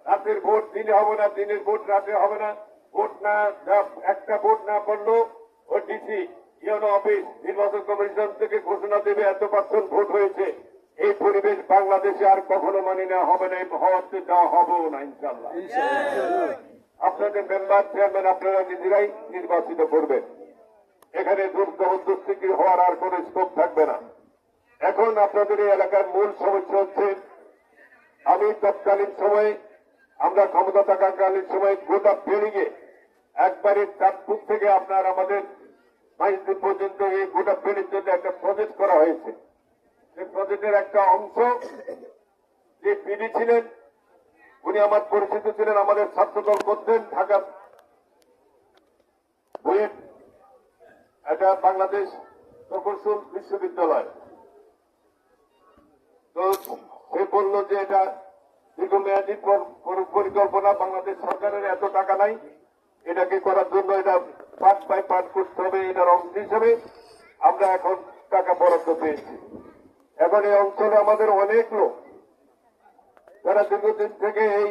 রাতের ভোট দিনে হবে না, দিনের ভোট রাতে হবে না, ভোট না একটা ভোট না করলেও ওই ডিসি ইউনো অফিস নির্বাচন কমিশন থেকে ঘোষণা দেবে এত% ভোট হয়েছে। এই পরিবেশ বাংলাদেশে আর কখনো মানি না, হবে না, হতে দেওয়া হবেও না ইনশাল্লাহ। আপনাদের মেম্বার চেয়ারম্যান আপনারা নিজেরাই নির্বাচিত করবেন। এখানে দুর্নীতি হওয়ার আর কোন স্কোপ থাকবে না। এখন আপনাদের এই এলাকার মূল সমস্যা হচ্ছে, আমি তৎকালীন সময়ে আমরা ক্ষমতা থাকাকালীন সময় গোটা ফেরিগে একবারে চাঁদপুর থেকে আপনার আমাদের মাইজদ্বীপ পর্যন্ত এই গোটা ফেরির জন্য একটা প্রজেক্ট করা হয়েছে। সেই প্রজেক্টের একটা অংশ যে পিডি ছিলেন উনি আমার পরিচিত ছিলেন, আমাদের ছাত্রদল করতেন ঢাকা বুয়েট, এটা বাংলাদেশ প্রকৌশল বিশ্ববিদ্যালয়। তো সে বলল যে এটা দীর্ঘমেয়াদী পরিকল্পনা, বাংলাদেশ সরকারের এত টাকা নাই, এটাকে করার জন্য এটা পার্ট বাই পার্ট করতে হবে। এটার অংশ হিসেবে আমরা এখন টাকা বরাদ্দ পেয়েছি। এখন এই অঞ্চলে আমাদের অনেক লোক যারা দীর্ঘদিন থেকে এই